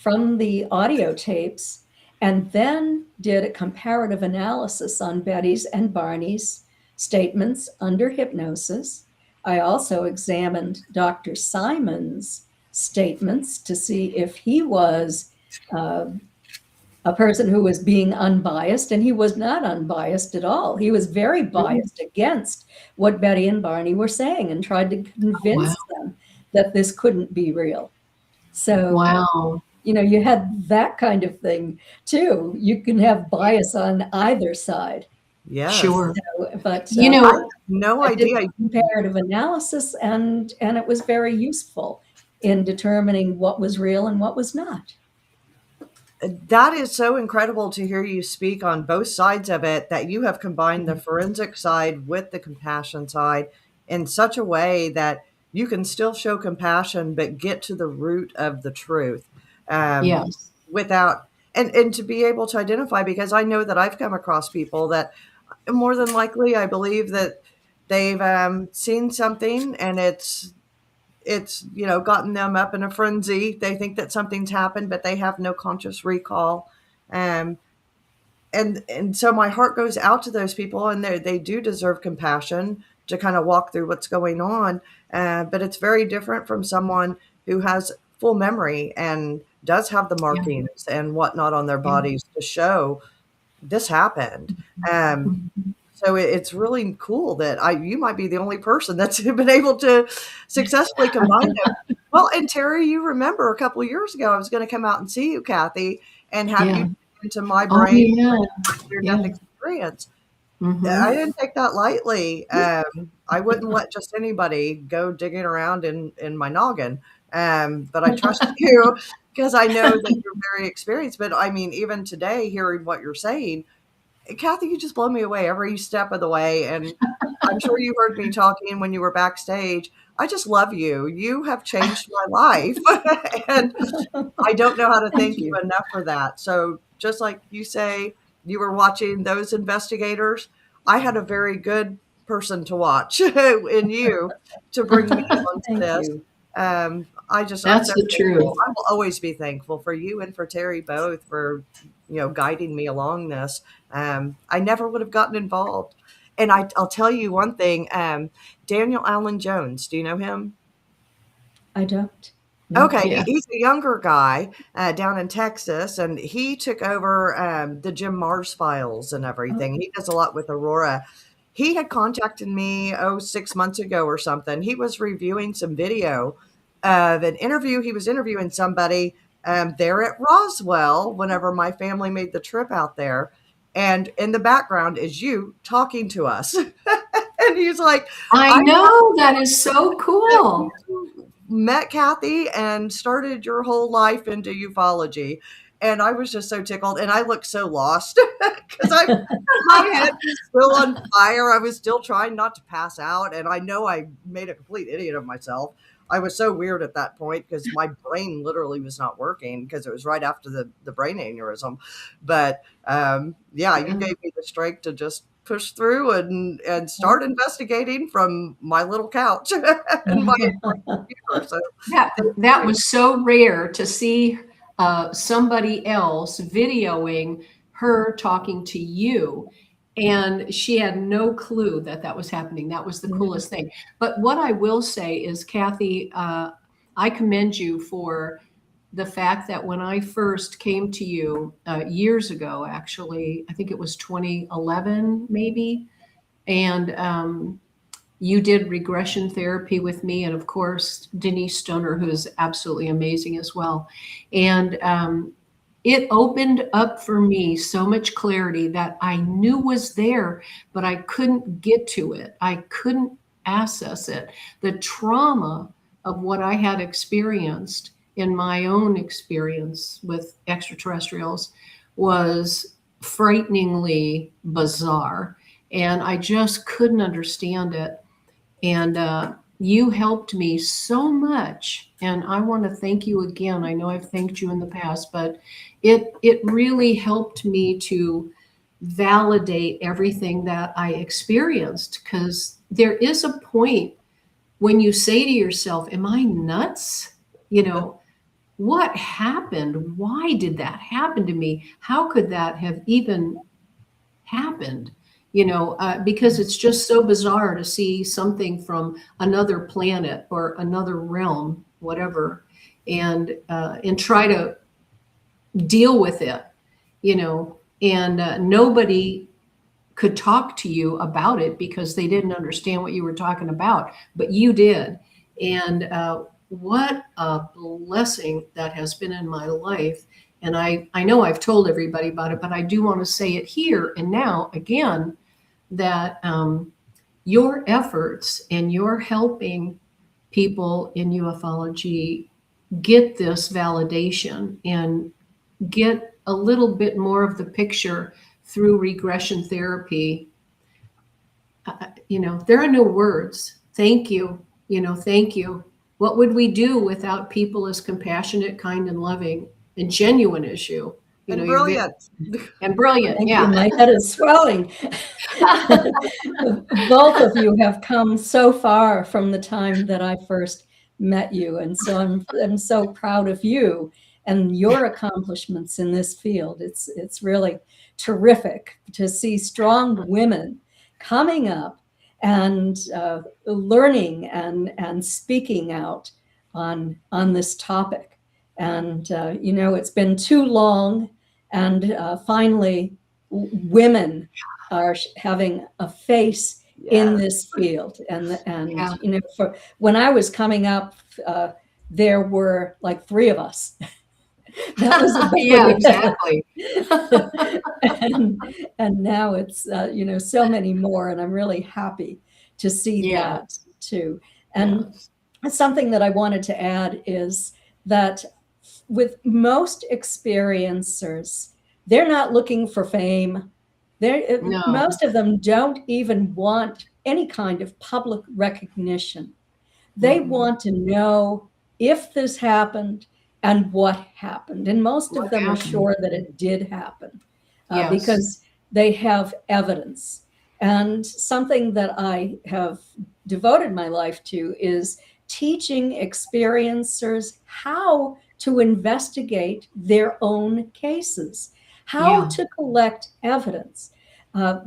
from the audio tapes, and then did a comparative analysis on Betty's and Barney's statements under hypnosis. I also examined Dr. Simon's statements to see if he was a person who was being unbiased, and he was not unbiased at all. He was very biased against what Betty and Barney were saying and tried to convince them that this couldn't be real. So, Wow. You had that kind of thing too. You can have bias on either side. Yes. Sure. So, but No I did idea. comparative analysis, and it was very useful in determining what was real and what was not. That is so incredible to hear you speak on both sides of it, that you have combined the forensic side with the compassion side in such a way that you can still show compassion, but get to the root of the truth. Yes. Without, and to be able to identify, because I know that I've come across people that more than likely, I believe that they've seen something, and it's gotten them up in a frenzy. They think that something's happened, but they have no conscious recall. And so my heart goes out to those people, and they do deserve compassion to kind of walk through what's going on. But it's very different from someone who has full memory and does have the markings and whatnot on their bodies to show this happened. So it's really cool that you might be the only person that's been able to successfully combine them. Well, and Terry, you remember a couple of years ago, I was going to come out and see you, Kathy, and have you into my brain your death experience. I didn't take that lightly. I wouldn't let just anybody go digging around in my noggin. But I trust you because I know that you're very experienced. But I mean, even today, hearing what you're saying, Kathy, you just blow me away every step of the way. And I'm sure you heard me talking when you were backstage. I just love you. You have changed my life. And I don't know how to thank you enough for that. So just like you say, you were watching those investigators, I had a very good person to watch in you to bring me onto this. That's the truth. I will always be thankful for you and for Terry both for guiding me along this. I never would have gotten involved. And I'll tell you one thing, Daniel Allen Jones, do you know him? I don't. Okay, he's a younger guy down in Texas, and he took over the Jim Mars files and everything. He does a lot with Aurora. He had contacted me 6 months ago or something. He was reviewing some video of an interview. He was interviewing somebody there at Roswell whenever my family made the trip out there. And in the background is you talking to us. And he's like, I know, that is so cool. Met Kathy and started your whole life into ufology. And I was just so tickled. And I looked so lost because my head was still on fire. I was still trying not to pass out. And I know I made a complete idiot of myself. I was so weird at that point because my brain literally was not working because it was right after the brain aneurysm. But you gave me the strength to just push through and start investigating from my little couch and my computer. So that was so rare to see somebody else videoing her talking to you. And she had no clue that was happening. That was the coolest thing. But what I will say is, Kathy, I commend you for the fact that when I first came to you years ago, actually, I think it was 2011, maybe, and you did regression therapy with me, and of course, Denise Stoner, who is absolutely amazing as well. And it opened up for me so much clarity that I knew was there, but I couldn't get to it. I couldn't access it. The trauma of what I had experienced in my own experience with extraterrestrials was frighteningly bizarre. And I just couldn't understand it. And you helped me so much. And I want to thank you again. I know I've thanked you in the past, but it really helped me to validate everything that I experienced, because there is a point when you say to yourself, am I nuts? What happened? Why did that happen to me? How could that have even happened? Because it's just so bizarre to see something from another planet or another realm, whatever, and try to deal with it. and nobody could talk to you about it because they didn't understand what you were talking about, but you did. And what a blessing that has been in my life. And I know I've told everybody about it, but I do want to say it here and now again, that your efforts and your helping people in ufology get this validation and get a little bit more of the picture through regression therapy. There are no words. Thank you. Thank you. What would we do without people as compassionate, kind, and loving and genuine as you? And brilliant. And brilliant. Thank Yeah. you. My head is swelling. Both of you have come so far from the time that I first met you. And so I'm so proud of you and your accomplishments in this field. It's really terrific to see strong women coming up and learning and speaking out on this topic. And, it's been too long. And finally, women are having a face in this field. And for when I was coming up, there were like 3 of us. That was yeah, exactly. and now it's so many more, and I'm really happy to see that too. And something that I wanted to add is that with most experiencers, they're not looking for fame. Most of them don't even want any kind of public recognition. They want to know if this happened and what happened. And most of them are sure that it did happen because they have evidence. And something that I have devoted my life to is teaching experiencers how to investigate their own cases, how to collect evidence.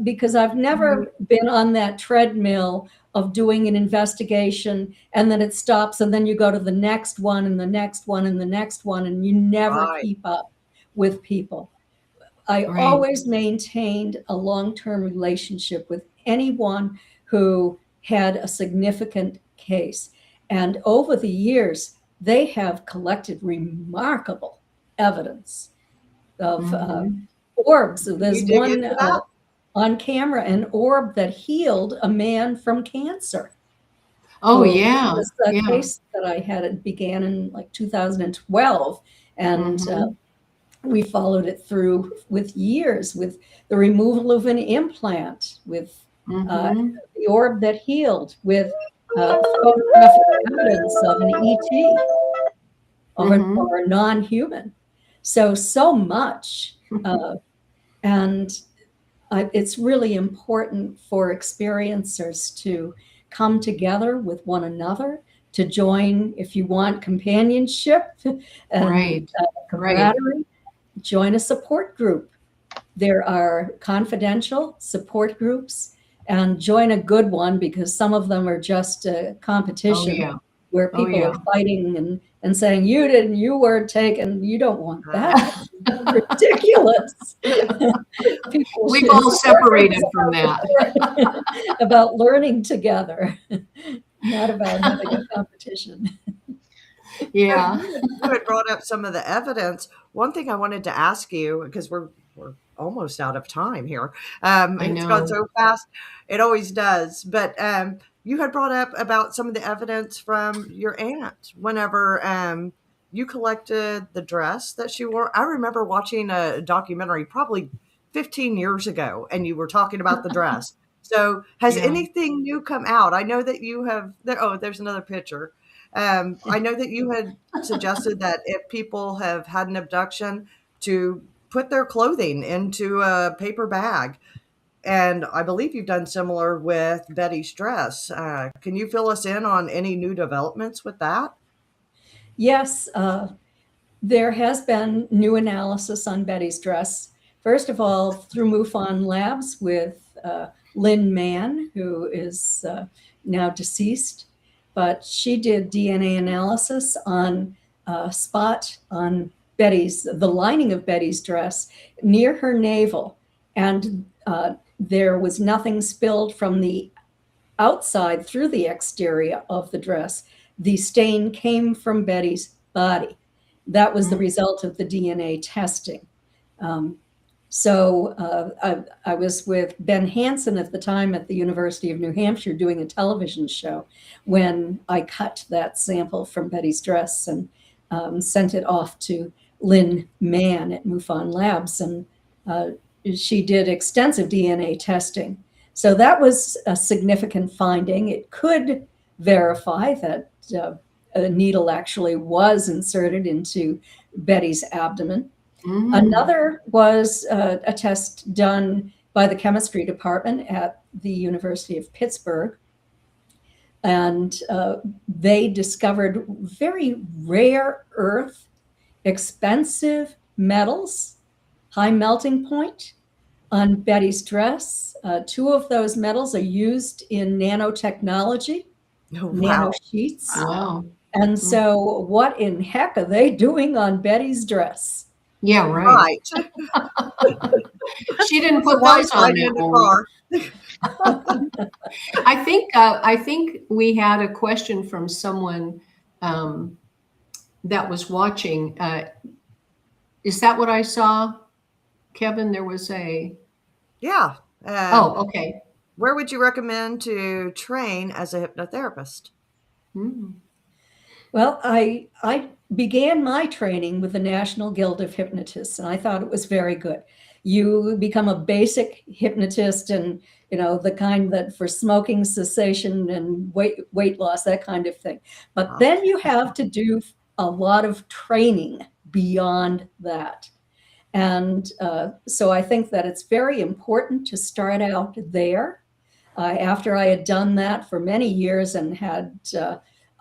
Because I've never been on that treadmill of doing an investigation and then it stops and then you go to the next one and the next one and the next one and you never keep up with people. I always maintained a long-term relationship with anyone who had a significant case. And over the years, they have collected remarkable evidence of orbs. So there's one on camera, an orb that healed a man from cancer. Oh, so yeah. This case that I had, it began in like 2012. And we followed it through with years, with the removal of an implant, with the orb that healed, with photographic evidence of an ET or a non-human. So much. And it's really important for experiencers to come together with one another, to join, if you want companionship and camaraderie, join a support group. There are confidential support groups, and join a good one, because some of them are just a competition where people are fighting and saying, you weren't taken, you don't want that. Ridiculous. We've all separated from that. About learning together, not about having a competition. Yeah. You had brought up some of the evidence. One thing I wanted to ask you, because we're almost out of time here. It's gone so fast. It always does. But you had brought up about some of the evidence from your aunt whenever you collected the dress that she wore. I remember watching a documentary probably 15 years ago, and you were talking about the dress. So has anything new come out? I know that you have, there's another picture. I know that you had suggested that if people have had an abduction, to put their clothing into a paper bag. And I believe you've done similar with Betty's dress. Can you fill us in on any new developments with that? Yes, there has been new analysis on Betty's dress. First of all, through MUFON Labs with Lynn Mann, who is now deceased, but she did DNA analysis on a spot on the lining of Betty's dress near her navel, and there was nothing spilled from the outside through the exterior of the dress. The stain came from Betty's body. That was the result of the DNA testing. I was with Ben Hansen at the time at the University of New Hampshire doing a television show when I cut that sample from Betty's dress and sent it off to Lynn Mann at MUFON Labs. And she did extensive DNA testing. So that was a significant finding. It could verify that a needle actually was inserted into Betty's abdomen. Another was a test done by the chemistry department at the University of Pittsburgh. And they discovered very rare earth, expensive metals, high melting point on Betty's dress. Two of those metals are used in nanotechnology, nano sheets. Wow. And so what in heck are they doing on Betty's dress? Yeah, right. She didn't put those on that one. I think we had a question from someone that was watching. Is that what I saw, Kevin? There was a. Yeah. Okay. Where would you recommend to train as a hypnotherapist? Well, I began my training with the National Guild of Hypnotists, and I thought it was very good. You become a basic hypnotist, and the kind that for smoking cessation and weight loss, that kind of thing. But then you have to do a lot of training beyond that. And so I think that it's very important to start out there. After I had done that for many years and had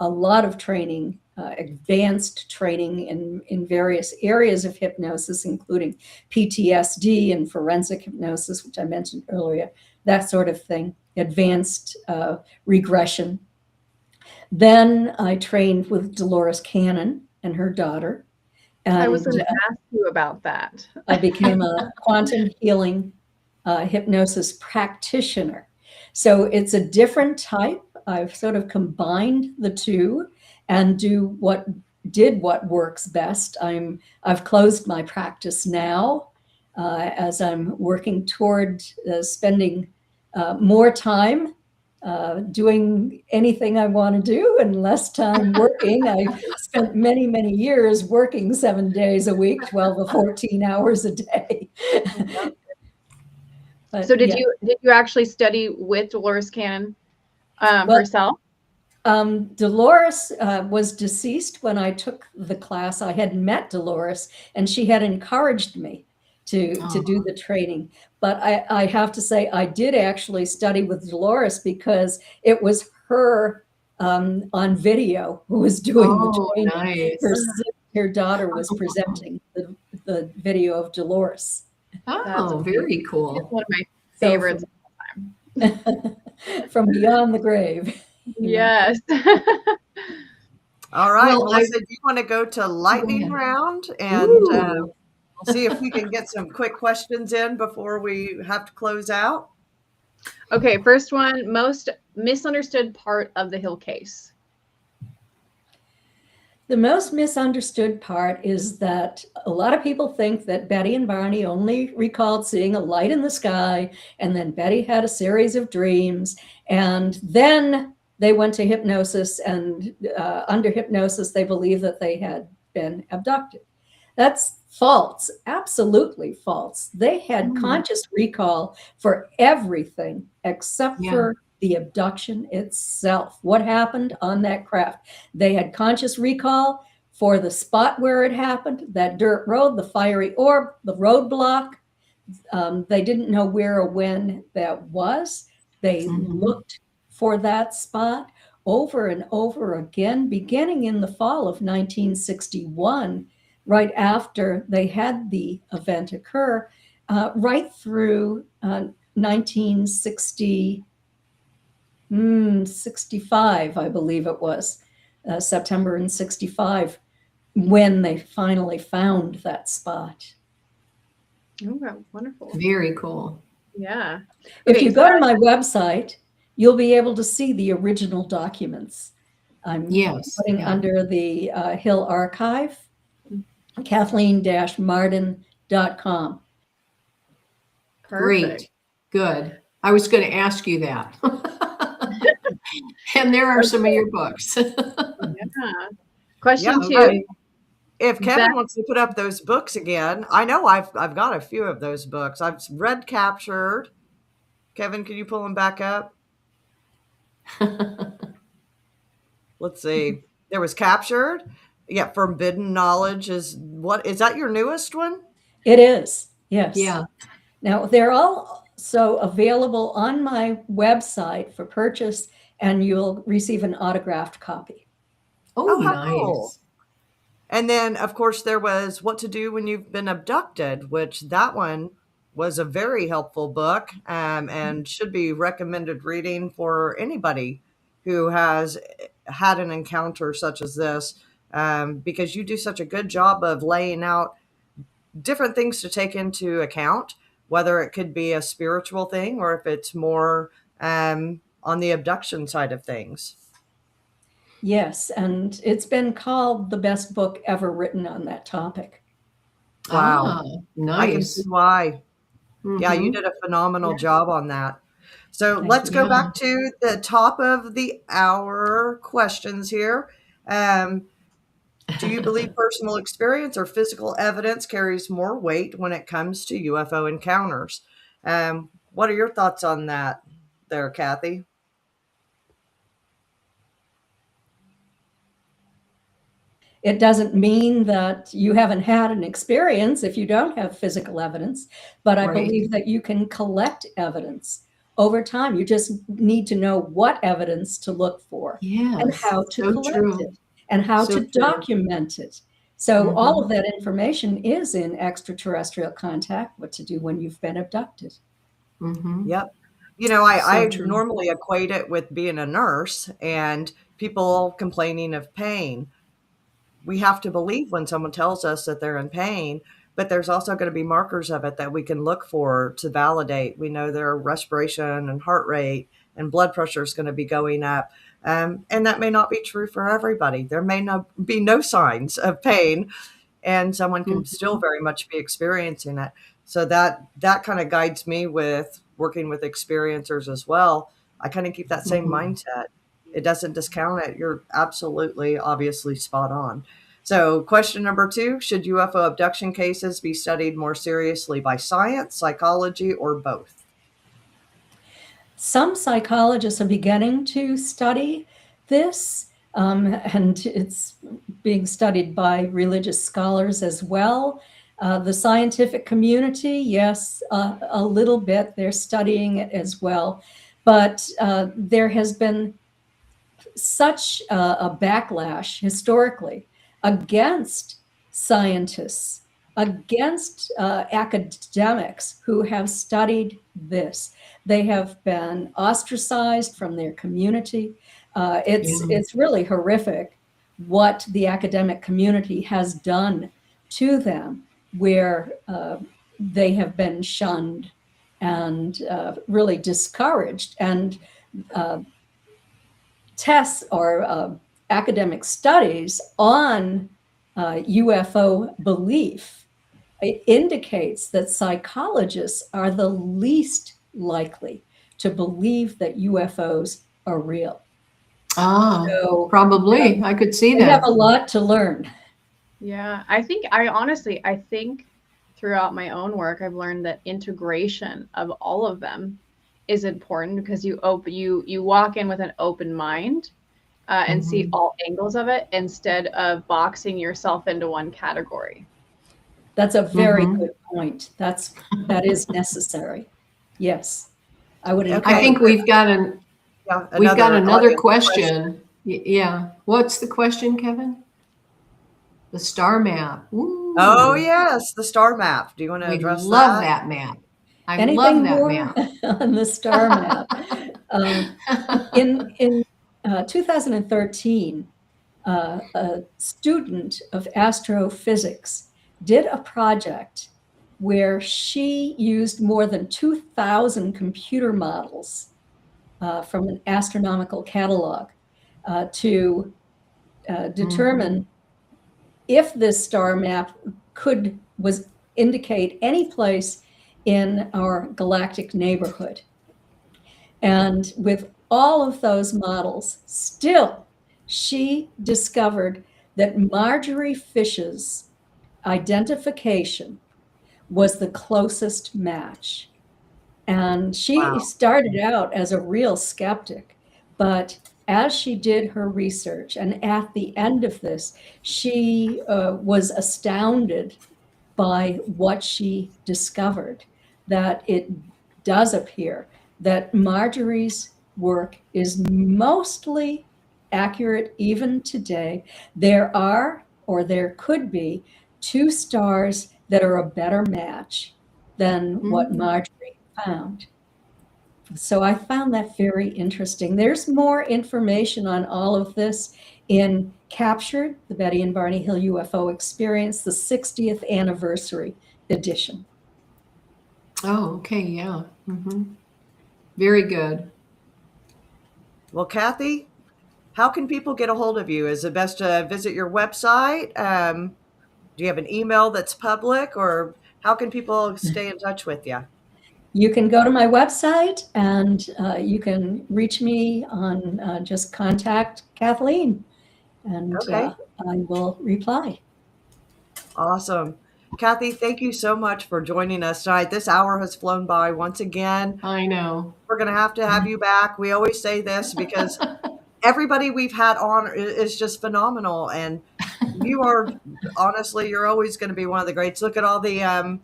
a lot of training, advanced training in various areas of hypnosis, including PTSD and forensic hypnosis, which I mentioned earlier, that sort of thing, advanced regression. Then I trained with Dolores Cannon and her daughter. And I was going to ask you about that. I became a quantum healing hypnosis practitioner. So it's a different type. I've sort of combined the two and what works best. I've closed my practice now as I'm working toward spending more time doing anything I want to do and less time working. I spent many, many years working 7 days a week, 12 to 14 hours a day. But, so did you actually study with Dolores Cannon herself? Dolores was deceased when I took the class. I had met Dolores, and she had encouraged me to do the training. But I have to say, I did actually study with Dolores because it was her on video who was doing the training. Nice. Her daughter was presenting the video of Dolores. Oh, very cool. It's one of my favorites of all time. From beyond the grave. Yes. All right, Well, Melissa, do you want to go to lightning round and we'll see if we can get some quick questions in before we have to close out? Okay, first one, most misunderstood part of the Hill case. The most misunderstood part is that a lot of people think that Betty and Barney only recalled seeing a light in the sky, and then Betty had a series of dreams, and then they went to hypnosis, and under hypnosis, they believe that they had been abducted. That's false, absolutely false. They had conscious recall for everything except for the abduction itself. What happened on that craft? They had conscious recall for the spot where it happened, that dirt road, the fiery orb, the roadblock. They didn't know where or when that was. They looked for that spot over and over again, beginning in the fall of 1961, right after they had the event occur, right through 1965, I believe it was, September in 65. when they finally found that spot. Okay, wonderful. Very cool. Yeah. If Okay, you so go to my website, you'll be able to see the original documents. I'm Yes. putting Yeah. under the Hill Archive, Kathleen-Marden.com. perfect. Great. Good. I was going to ask you that. And there are some of your books. Yeah. Question Yeah. two. If Kevin Beth- wants to put up those books again, I know I've got a few of those books. I've read Captured. Kevin, can you pull them back up? Let's see. There was Captured. Yeah, Forbidden Knowledge is that your newest one? It is, yes. Yeah. Now, they're also available on my website for purchase, and you'll receive an autographed copy. Oh, how nice. cool. And then, of course, there was What to Do When You've Been Abducted, which that one was a very helpful book, and should be recommended reading for anybody who has had an encounter such as this, because you do such a good job of laying out different things to take into account, whether it could be a spiritual thing or if it's more on the abduction side of things. Yes, and it's been called the best book ever written on that topic. Wow. Ah, I can see nice. why. Yeah, you Mhm. did a phenomenal job on that. So Thank let's you. go Yeah. back to the top of the hour questions here. Do you believe personal experience or physical evidence carries more weight when it comes to UFO encounters? What are your thoughts on that there, Kathy? It doesn't mean that you haven't had an experience if you don't have physical evidence, but I Right. believe that you can collect evidence over time. You just need to know what evidence to look for and Yes. how to So collect true. it and how So to true. document it. So all Mhm. of that information is in Extraterrestrial Contact, What to Do When You've Been Abducted. Mhm. Yep. You know, I So true. normally equate it with being a nurse and people complaining of pain. We have to believe when someone tells us that they're in pain, but there's also going to be markers of it that we can look for to validate. We know their respiration and heart rate and blood pressure is going to be going up. And that may not be true for everybody. There may not be no signs of pain, and someone can still Mhm. very much be experiencing it. So that kind of guides me with working with experiencers as well. I kind of keep that same Mhm. mindset. It doesn't discount it. You're absolutely, obviously spot on. So, question number 2, should UFO abduction cases be studied more seriously by science, psychology, or both? Some psychologists are beginning to study this, and it's being studied by religious scholars as well. The scientific community, yes, a little bit, they're studying it as well. But there has been such a backlash historically against scientists, against academics who have studied this. They have been ostracized from their community. It's really horrific what the academic community has done to them, where they have been shunned and really discouraged. And tests or academic studies on UFO belief, it indicates that psychologists are the least likely to believe that UFOs are real. Ah, So probably. I could see we have that. a lot to learn. Yeah, I think throughout my own work, I've learned that integration of all of them is important because you walk in with an open mind and see Mhm. all angles of it instead of boxing yourself into one category. That's a very Mhm. good point. That is necessary. Yes, I would Okay. I encourage. think we've got Yeah, another audience question. Yeah. What's the question, Kevin? The star map. Ooh. Oh, yes, the star map. Do you want to We address love that? that map. I love Anything that more map. on the star map? In 2013, a student of astrophysics did a project where she used more than 2,000 computer models from an astronomical catalog to determine if this star map was indicate any place in our galactic neighborhood. And with all of those models, still, she discovered that Marjorie Fish's identification was the closest match. And she started out as a real skeptic, but as she did her research, and at the end of this, she was astounded by what she discovered, that it does appear that Marjorie's work is mostly accurate even today. There are, or there could be, 2 stars that are a better match than what Marjorie found. So I found that very interesting. There's more information on all of this in Captured, the Betty and Barney Hill UFO Experience, the 60th anniversary edition. Oh, okay, yeah. Very good. Well, Kathy, how can people get a hold of you? Is it best to visit your website? Do you have an email that's public, or how can people stay in touch with you? You can go to my website and you can reach me on just contact Kathleen, and I will reply. Awesome. Kathy, thank you so much for joining us tonight. This hour has flown by once again. I know. We're going to have you back. We always say this because everybody we've had on is just phenomenal. And you are, honestly, you're always going to be one of the greats. Look at all the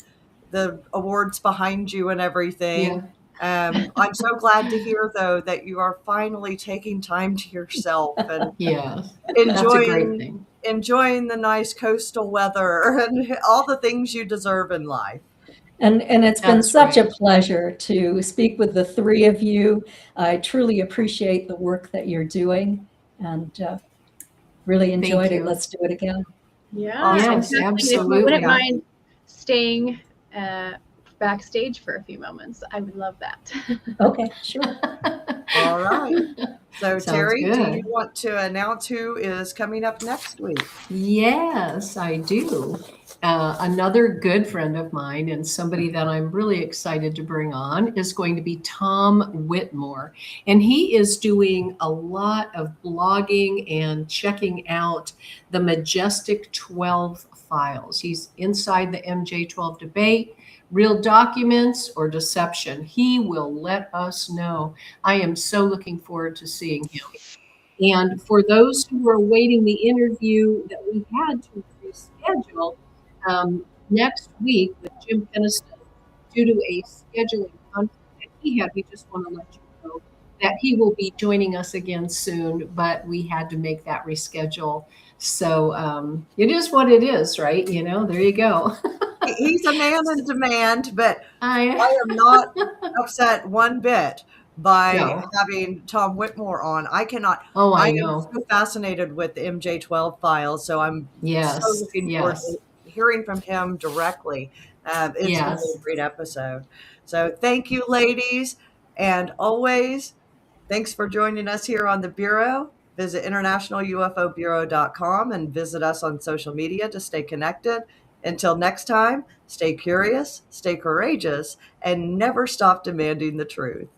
awards behind you and everything. Yeah. I'm so glad to hear, though, that you are finally taking time to yourself and enjoying the nice coastal weather and all the things you deserve in life. And it's been such a pleasure to speak with the 3 of you. I truly appreciate the work that you're doing, and really enjoyed it. Let's do it again. Yeah, yes, absolutely. If you wouldn't mind staying backstage for a few moments, I would love that. Okay, sure. All right. So Terry, good. do you want to announce who is coming up next week? Yes, I do. Another good friend of mine and somebody that I'm really excited to bring on is going to be Tom Whitmore. And he is doing a lot of blogging and checking out the Majestic 12 files. He's inside the MJ12 debate. Real documents or deception. He will let us know. I am so looking forward to seeing him. And for those who are awaiting the interview that we had to reschedule next week with Jim Peniston, due to a scheduling conflict that he had, we just want to let you know that he will be joining us again soon, but we had to make that reschedule. So it is what it is, right? You know, there you go. He's a man in demand, but I am not upset one bit by having Tom Whitmore on. I cannot. Oh, I know. I'm so fascinated with the MJ12 files, so I'm so looking forward to hearing from him directly. It's going to be a great episode. So thank you, ladies, and always thanks for joining us here on the Bureau. Visit internationalUFObureau.com and visit us on social media to stay connected. Until next time, stay curious, stay courageous, and never stop demanding the truth.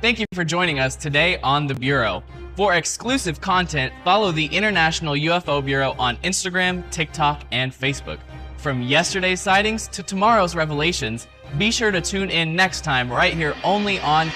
Thank you for joining us today on The Bureau. For exclusive content, follow the International UFO Bureau on Instagram, TikTok, and Facebook. From yesterday's sightings to tomorrow's revelations, be sure to tune in next time right here only on